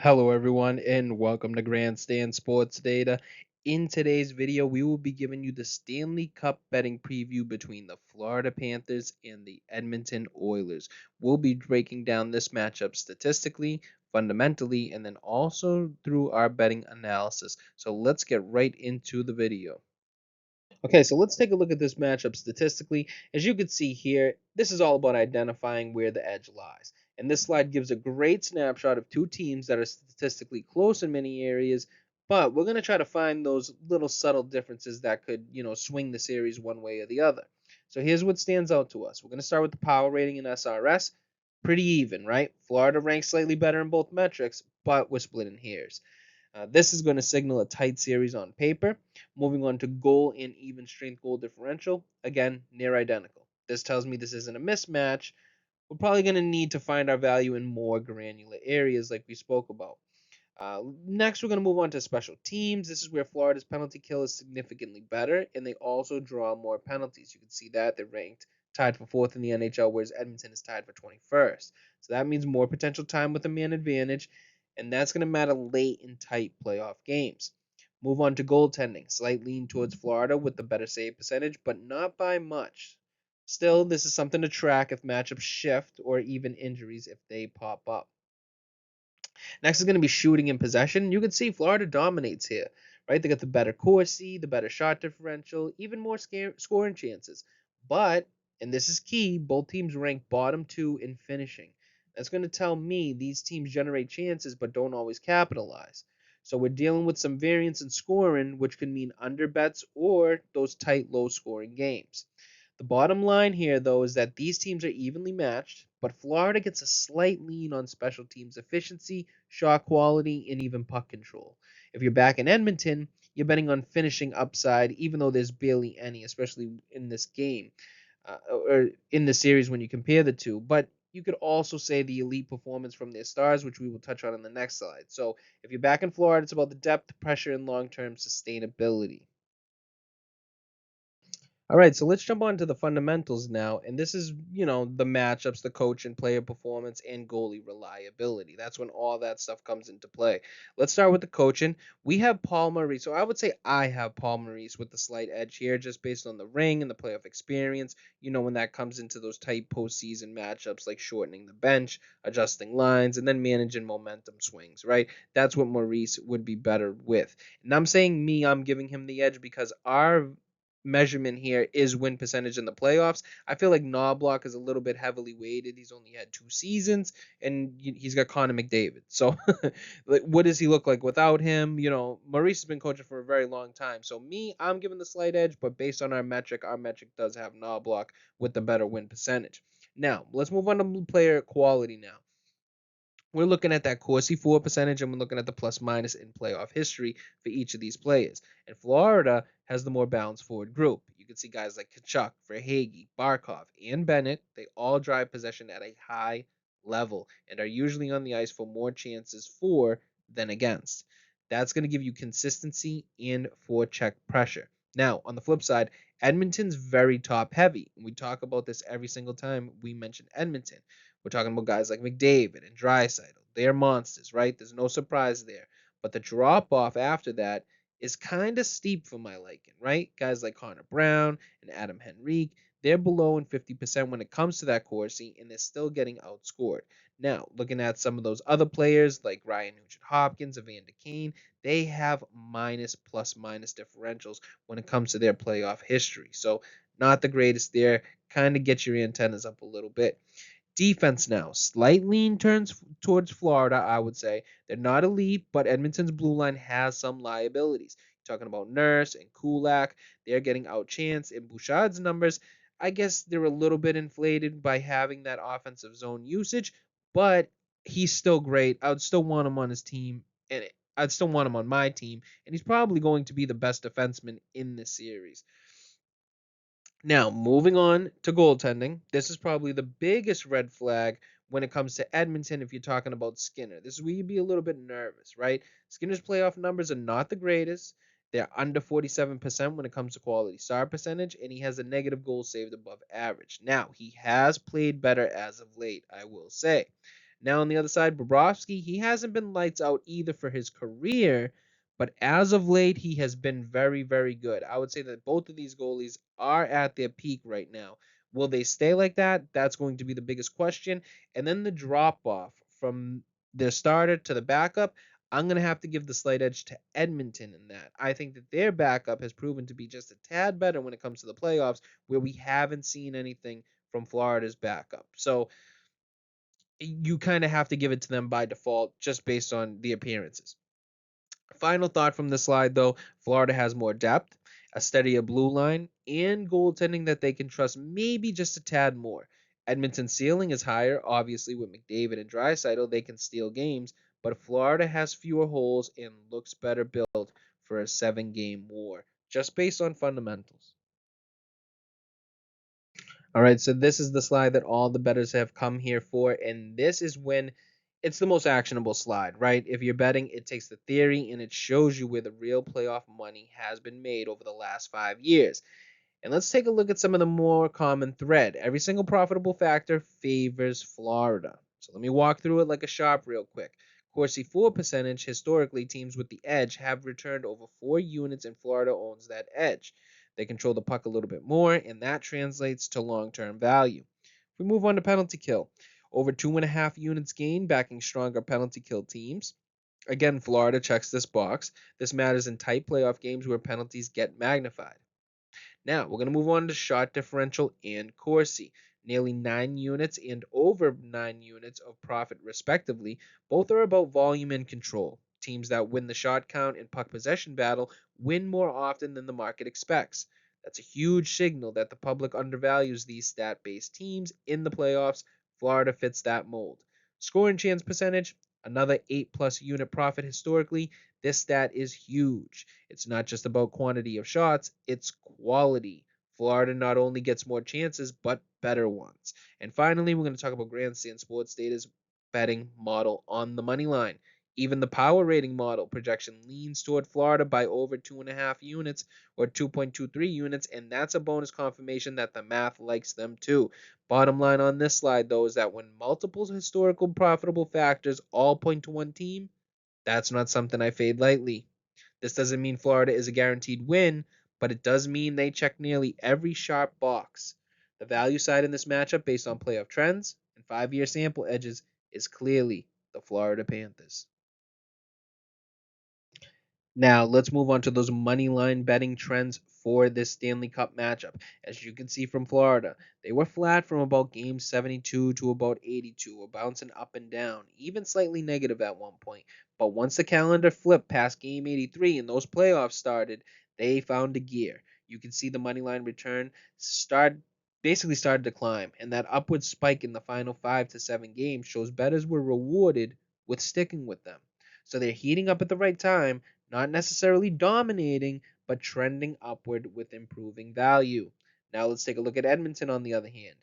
Hello, everyone, and welcome to Grandstand Sports Data. In today's video, we will be giving you the Stanley Cup betting preview between the Florida Panthers and the Edmonton Oilers. We'll be breaking down this matchup statistically, fundamentally, and then also through our betting analysis. So let's get right into the video. Okay, so let's take a look at this matchup statistically. As you can see here, this is all about identifying where the edge lies. And this slide gives a great snapshot of two teams that are statistically close in many areas, but we're going to try to find those little subtle differences that could, swing the series one way or the other. So here's what stands out to us. We're going to start with the power rating in SRS. Pretty even, right? Florida ranks slightly better in both metrics, but we're splitting hairs. This is going to signal a tight series on paper. Moving on to goal and even strength goal differential. Again, near identical. This tells me this isn't a mismatch. We're probably going to need to find our value in more granular areas like we spoke about. Next, we're going to move on to special teams. This is where Florida's penalty kill is significantly better, and they also draw more penalties. You can see that they're ranked tied for fourth in the NHL, whereas Edmonton is tied for 21st. So that means more potential time with a man advantage, and that's going to matter late in tight playoff games. Move on to goaltending. Slight lean towards Florida with the better save percentage, but not by much. Still, this is something to track if matchups shift or even injuries if they pop up. Next is going to be shooting and possession. You can see Florida dominates here, right? They got the better Corsi, the better shot differential, even more scoring chances. But, and this is key, both teams rank bottom two in finishing. That's going to tell me these teams generate chances but don't always capitalize. So we're dealing with some variance in scoring, which can mean under bets or those tight, low scoring games. The bottom line here, though, is that these teams are evenly matched, but Florida gets a slight lean on special teams efficiency, shot quality, and even puck control. If you're back in Edmonton, you're betting on finishing upside, even though there's barely any, especially in this game or in the series when you compare the two. But you could also say the elite performance from their stars, which we will touch on in the next slide. So if you're back in Florida, it's about the depth, pressure, and long term sustainability. All right, so let's jump on to the fundamentals now. And this is, the matchups, the coach and player performance, and goalie reliability. That's when all that stuff comes into play. Let's start with the coaching. We have Paul Maurice. So I would say I have Paul Maurice with the slight edge here, just based on the ring and the playoff experience. When that comes into those tight postseason matchups, like shortening the bench, adjusting lines, and then managing momentum swings, right? That's what Maurice would be better with. And I'm saying I'm giving him the edge because our measurement here is win percentage in the playoffs. I feel like Knobloch is a little bit heavily weighted. He's only had 2 seasons, and he's got Connor McDavid. So, like, what does he look like without him? Maurice has been coaching for a very long time. So, I'm giving the slight edge, but based on our metric does have Knobloch with the better win percentage. Now, let's move on to player quality now. We're looking at that Corsi 4 percentage, and we're looking at the plus minus in playoff history for each of these players. And Florida has the more balanced forward group. You can see guys like Kachuk, Verhaeghe, Barkov, and Bennett. They all drive possession at a high level and are usually on the ice for more chances for than against. That's going to give you consistency and forecheck pressure. Now, on the flip side, Edmonton's very top heavy. We talk about this every single time we mention Edmonton. We're talking about guys like McDavid and Draisaitl. They're monsters, right? There's no surprise there. But the drop off after that is kind of steep for my liking, right? Guys like Connor Brown and Adam Henrique, they're below in 50% when it comes to that Corsi, and they're still getting outscored. Now, looking at some of those other players like Ryan Nugent Hopkins, Evander Kane, they have minus plus minus differentials when it comes to their playoff history. So, not the greatest there. Kind of get your antennas up a little bit. Defense now, slight lean turns towards Florida, I would say. They're not elite, but Edmonton's blue line has some liabilities. You're talking about Nurse and Kulak. They're getting outchanced. And Bouchard's numbers, I guess they're a little bit inflated by having that offensive zone usage, but he's still great. I would still want him on his team, and I'd still want him on my team, and he's probably going to be the best defenseman in this series. Now, moving on to goaltending, this is probably the biggest red flag when it comes to Edmonton if you're talking about Skinner. This is where you'd be a little bit nervous, right? Skinner's playoff numbers are not the greatest. They're under 47% when it comes to quality start percentage, and he has a negative goal saved above average. Now, he has played better as of late, I will say. Now on the other side, Bobrovsky, he hasn't been lights out either for his career, but as of late, he has been very, very good. I would say that both of these goalies are at their peak right now. Will they stay like that? That's going to be the biggest question. And then the drop off from their starter to the backup, I'm going to have to give the slight edge to Edmonton in that. I think that their backup has proven to be just a tad better when it comes to the playoffs, where we haven't seen anything from Florida's backup. So you kind of have to give it to them by default just based on the appearances. Final thought from the slide though, Florida has more depth, a steadier blue line, and goaltending that they can trust maybe just a tad more. Edmonton's ceiling is higher, obviously with McDavid and Draisaitl, they can steal games, but Florida has fewer holes and looks better built for a 7-game war, just based on fundamentals. All right, so this is the slide that all the bettors have come here for, and this is when it's the most actionable slide, right? If you're betting, it takes the theory and it shows you where the real playoff money has been made over the last 5 years. And let's take a look at some of the more common thread. Every single profitable factor favors Florida. So let me walk through it like a sharp real quick. Corsi 4 percentage, historically, teams with the edge have returned over 4 units, and Florida owns that edge. They control the puck a little bit more, and that translates to long-term value. If we move on to penalty kill, over 2.5 units gained, backing stronger penalty kill teams. Again, Florida checks this box. This matters in tight playoff games where penalties get magnified. Now, we're going to move on to shot differential and Corsi. Nearly 9 units and over 9 units of profit, respectively. Both are about volume and control. Teams that win the shot count and puck possession battle win more often than the market expects. That's a huge signal that the public undervalues these stat based teams in the playoffs. Florida fits that mold. Scoring chance percentage, another 8 plus unit profit historically. This stat is huge. It's not just about quantity of shots, it's quality. Florida not only gets more chances, but better ones. And finally, we're going to talk about Grandstand Sports Data's betting model on the money line. Even the power rating model projection leans toward Florida by over 2.5 units or 2.23 units, and that's a bonus confirmation that the math likes them too. Bottom line on this slide, though, is that when multiple historical profitable factors all point to one team, that's not something I fade lightly. This doesn't mean Florida is a guaranteed win, but it does mean they check nearly every sharp box. The value side in this matchup, based on playoff trends and 5-year sample edges, is clearly the Florida Panthers. Now, let's move on to those money line betting trends for this Stanley Cup matchup. As you can see from Florida, they were flat from about game 72 to about 82, bouncing up and down, even slightly negative at one point. But once the calendar flipped past game 83 and those playoffs started, they found a gear. You can see the money line return basically started to climb, and that upward spike in the final 5 to 7 games shows bettors were rewarded with sticking with them. So they're heating up at the right time, not necessarily dominating, but trending upward with improving value. Now let's take a look at Edmonton on the other hand.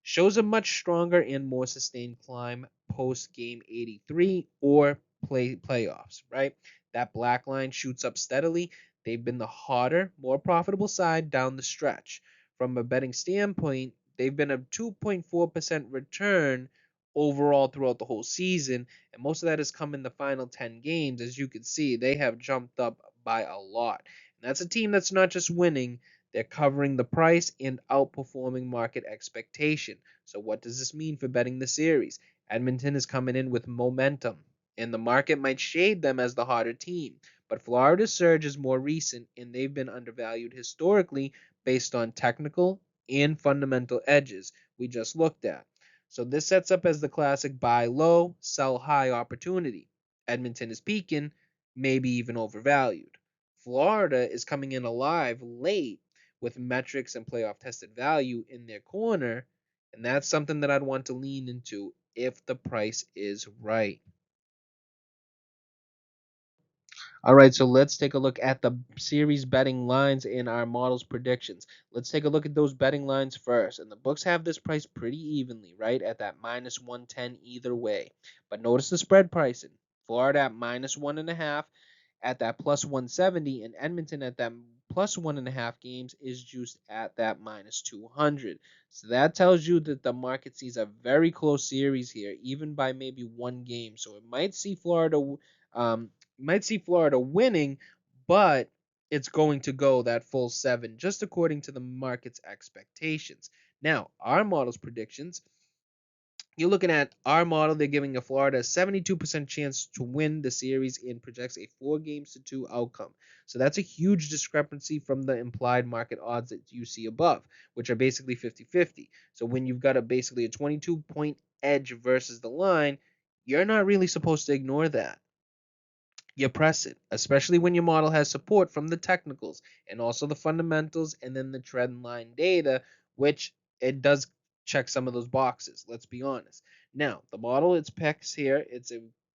Shows a much stronger and more sustained climb post game 83 or playoffs, right? That black line shoots up steadily. They've been the hotter, more profitable side down the stretch. From a betting standpoint, they've been a 2.4% return overall throughout the whole season, and most of that has come in the final 10 games. As you can see, they have jumped up by a lot. And that's a team that's not just winning, they're covering the price and outperforming market expectation. So what does this mean for betting the series? Edmonton is coming in with momentum, and the market might shade them as the hotter team. But Florida's surge is more recent, and they've been undervalued historically based on technical and fundamental edges we just looked at. So this sets up as the classic buy low, sell high opportunity. Edmonton is peaking, maybe even overvalued. Florida is coming in alive late with metrics and playoff tested value in their corner, and that's something that I'd want to lean into if the price is right. All right, so let's take a look at the series betting lines in our model's predictions. Let's take a look at those betting lines first. And the books have this price pretty evenly, right? At that minus 110 either way. But notice the spread pricing. Florida at minus 1.5, at that plus 170, and Edmonton at that plus 1.5 games is juiced at that minus 200. So that tells you that the market sees a very close series here, even by maybe 1 game. So it um, might see Florida winning, but it's going to go that full 7, just according to the market's expectations. Now, our model's predictions, you're looking at our model, they're giving a Florida a 72% chance to win the series and projects a 4 games to 2 outcome. So that's a huge discrepancy from the implied market odds that you see above, which are basically 50-50. So when you've got basically a 22-point edge versus the line, you're not really supposed to ignore that. You press it, especially when your model has support from the technicals and also the fundamentals and then the trend line data, which it does check some of those boxes. Let's be honest. Now, the model it's picks here,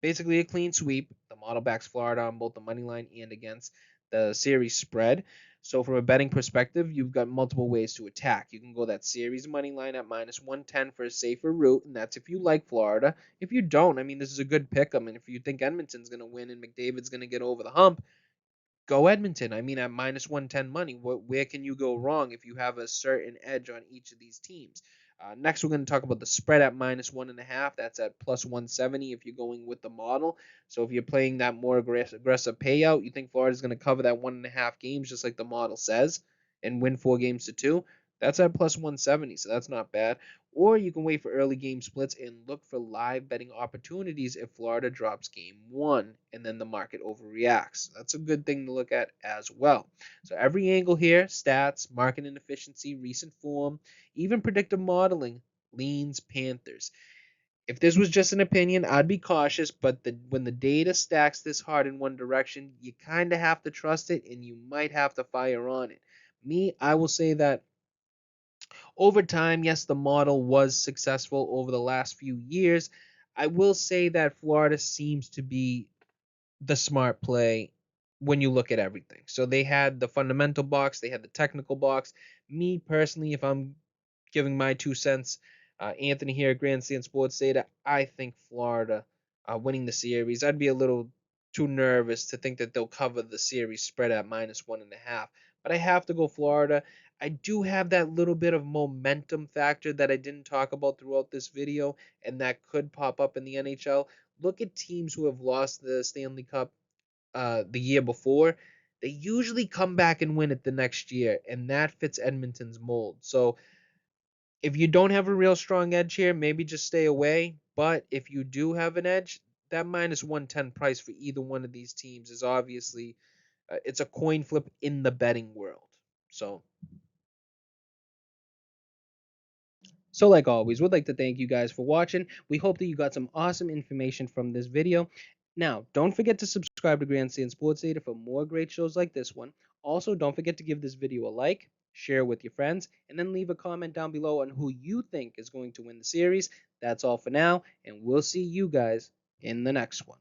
basically a clean sweep. The model backs Florida on both the money line and against the series spread. So from a betting perspective, you've got multiple ways to attack. You can go that series money line at minus 110 for a safer route, and that's if you like Florida. If you don't, I mean, this is a good pick 'em, and if you think Edmonton's going to win and McDavid's going to get over the hump, go Edmonton. I mean, at minus 110 money, where can you go wrong if you have a certain edge on each of these teams? Next, we're going to talk about the spread at minus 1.5. That's at plus 170 if you're going with the model. So if you're playing that more aggressive payout, you think Florida's going to cover that 1.5 games just like the model says and win 4 games to 2. That's at plus 170, so that's not bad. Or you can wait for early game splits and look for live betting opportunities if Florida drops game 1 and then the market overreacts. That's a good thing to look at as well. So every angle here, stats, market inefficiency, recent form, even predictive modeling, leans Panthers. If this was just an opinion, I'd be cautious, but when the data stacks this hard in one direction, you kind of have to trust it and you might have to fire on it. Me, I will say that over time, yes, the model was successful over the last few years. I will say that Florida seems to be the smart play when you look at everything. So they had the fundamental box, they had the technical box. Me personally, if I'm giving my 2 cents, Anthony here at Grandstand Sports Data, I think Florida winning the series. I'd be a little too nervous to think that they'll cover the series spread at minus 1.5. But I have to go Florida. I do have that little bit of momentum factor that I didn't talk about throughout this video, and that could pop up in the NHL. Look at teams who have lost the Stanley Cup the year before. They usually come back and win it the next year, and that fits Edmonton's mold. So if you don't have a real strong edge here, maybe just stay away. But if you do have an edge, that minus 110 price for either one of these teams is obviously it's a coin flip in the betting world. So like always, we'd like to thank you guys for watching. We hope that you got some awesome information from this video. Now, don't forget to subscribe to Grandstand Sports Data for more great shows like this one. Also, don't forget to give this video a like, share with your friends, and then leave a comment down below on who you think is going to win the series. That's all for now, and we'll see you guys in the next one.